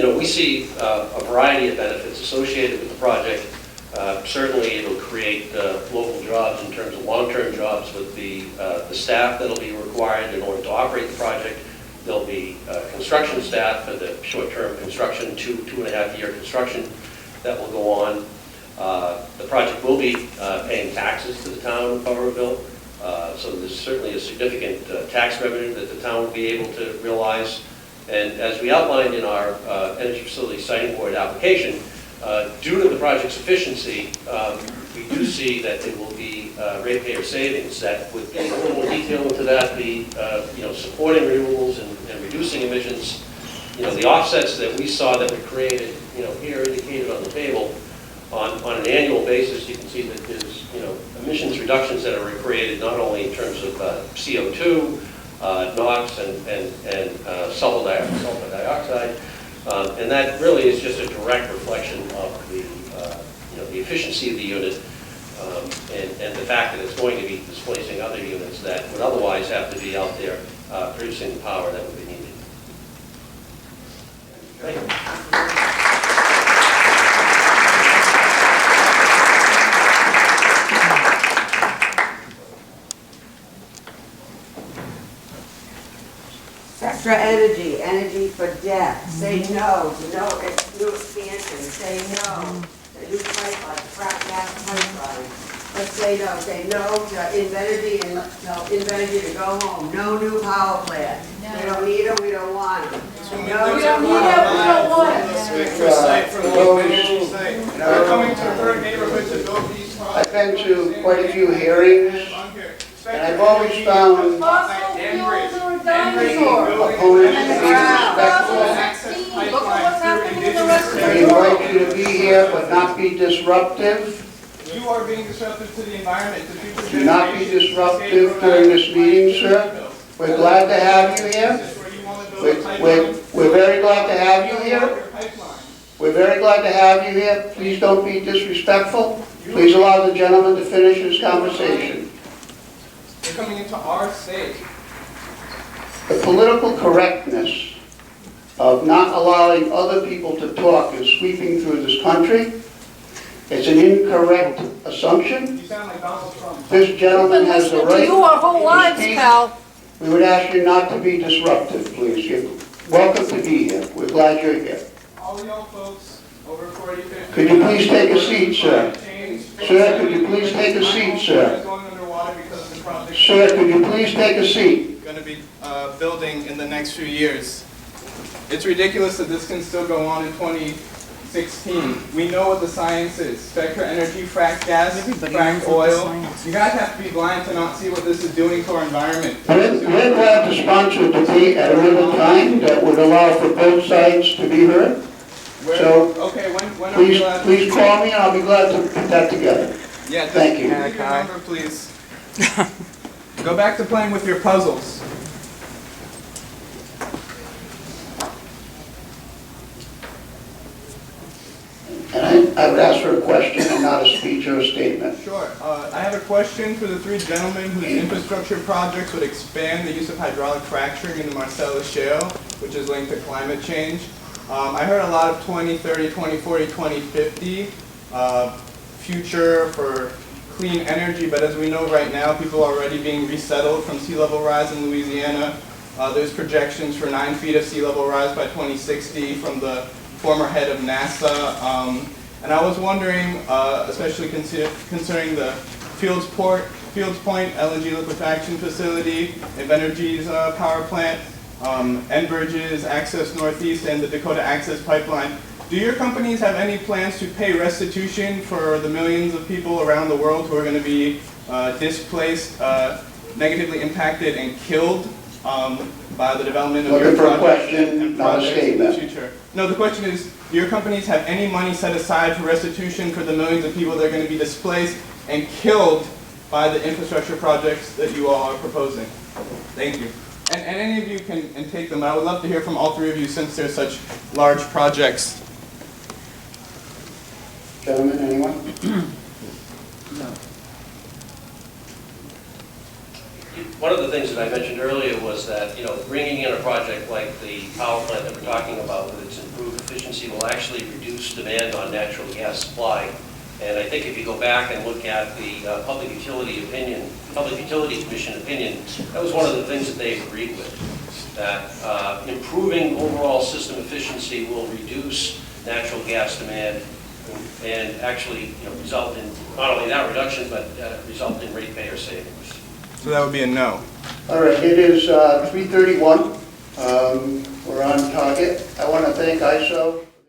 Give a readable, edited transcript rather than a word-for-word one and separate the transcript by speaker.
Speaker 1: we see a variety of benefits associated with the project. Certainly, it'll create local jobs in terms of long-term jobs with the staff that'll be required in order to operate the project. There'll be construction staff for the short-term construction, 2.5-year construction that will go on. The project will be paying taxes to the town of Powerville, so there's certainly a significant tax revenue that the town will be able to realize. And as we outlined in our Energy Facility Siting Board application, due to the project's efficiency, we do see that there will be ratepayer savings that would be a little more detail into that, be supporting renewables and reducing emissions. The offsets that we saw that were created, here indicated on the table, on an annual basis, you can see that there's emissions reductions that are created not only in terms of CO2, NOx, and sulfur dioxide. And that really is just a direct reflection of the efficiency of the unit and the fact that it's going to be displacing other units that would otherwise have to be out there producing the power that would be needed. Thank you.
Speaker 2: Extra energy, energy for death. Say no to new expansion. Say no to new pipeline, frack gas pipeline. Let's say no to Invenergy and tell Invenergy to go home. No new power plant. We don't need them, we don't want them. No,
Speaker 3: we don't need it, we don't want it.
Speaker 4: We're coming to her neighborhood to build these projects.
Speaker 5: I've been to quite a few hearings, and I've always found
Speaker 3: Fossil fuels are a dinosaur.
Speaker 5: opponents to be respectful.
Speaker 3: Look at what's happening in the rest of the
Speaker 5: We
Speaker 3: world.
Speaker 5: invite you to be here, but not be disruptive.
Speaker 4: You are being disruptive to the environment. To future
Speaker 5: Do not be
Speaker 4: generations.
Speaker 5: disruptive during this meeting, sir. We're glad to have you here.
Speaker 4: This is where you want to build a pipeline.
Speaker 5: We're very glad to have you here.
Speaker 4: Your pipeline.
Speaker 5: We're very glad to have you here. Please don't be disrespectful. Please allow the gentleman to finish his conversation.
Speaker 4: You're coming into our state.
Speaker 5: The political correctness of not allowing other people to talk is sweeping through this country. It's an incorrect assumption.
Speaker 4: You sound like Donald Trump.
Speaker 5: This
Speaker 3: We've
Speaker 5: gentleman
Speaker 3: been
Speaker 5: has the
Speaker 3: listening to
Speaker 5: right
Speaker 3: you our whole
Speaker 5: to
Speaker 3: lives,
Speaker 5: speak.
Speaker 3: pal.
Speaker 5: We would ask you not to be disruptive, please. You're welcome to be here. We're glad you're here.
Speaker 4: All y'all folks over 40, 50.
Speaker 5: Could you please take a seat, sir? Sir, could you please take a seat, sir?
Speaker 4: Going underwater because of the project.
Speaker 5: Sir, could you please take a seat?
Speaker 4: Going to be building in the next few years. It's ridiculous that this can still go on in 2016. We know what the science is. Spectra energy, frack gas, frack oil. You guys have to be blind to not see what this is doing to our environment.
Speaker 5: We're glad to sponsor a debate at another time that would allow for both sides to be heard. So,
Speaker 4: okay, when are we allowed to
Speaker 5: please call me and I'll be glad to put that together.
Speaker 4: Yeah, just
Speaker 5: Thank you.
Speaker 4: leave your number, please. Go back to playing with your puzzles.
Speaker 5: And I would ask for a question and not a speech or a statement.
Speaker 4: Sure. I have a question for the three gentlemen whose infrastructure projects would expand the use of hydraulic fracturing in the Marcellus Shale, which is linked to climate change. I heard a lot of 2030, 2040, 2050 future for clean energy, but as we know right now, people are already being resettled from sea level rise in Louisiana. There's projections for 9 feet of sea level rise by 2060 from the former head of NASA. And I was wondering, especially concerning the Fields Point LNG liquefaction facility, Invenergy's power plant, Enbridge's Access Northeast, and the Dakota Access Pipeline. Do your companies have any plans to pay restitution for the millions of people around the world who are going to be displaced, negatively impacted, and killed by the development of
Speaker 5: Looking
Speaker 4: your
Speaker 5: for a
Speaker 4: projects
Speaker 5: question,
Speaker 4: and
Speaker 5: not a
Speaker 4: projects in the
Speaker 5: statement.
Speaker 4: future? No, the question is, do your companies have any money set aside for restitution for the millions of people that are going to be displaced and killed by the infrastructure projects that you all are proposing? Thank you. And any of you can take them. I would love to hear from all three of you since they're such large projects.
Speaker 5: Gentlemen, anyone?
Speaker 1: One of the things that I mentioned earlier was that, bringing in a project like the power plant that we're talking about with its improved efficiency efficiency will actually reduce demand on natural gas supply. And I think if you go back and look at the Public Utility Commission opinion, that was one of the things that they agreed with, that improving overall system efficiency will reduce natural gas demand and actually, result in not only that reduction, but result in ratepayer savings.
Speaker 4: So that would be a no.
Speaker 5: All right, it is 3:31. We're on target. I want to thank ISO.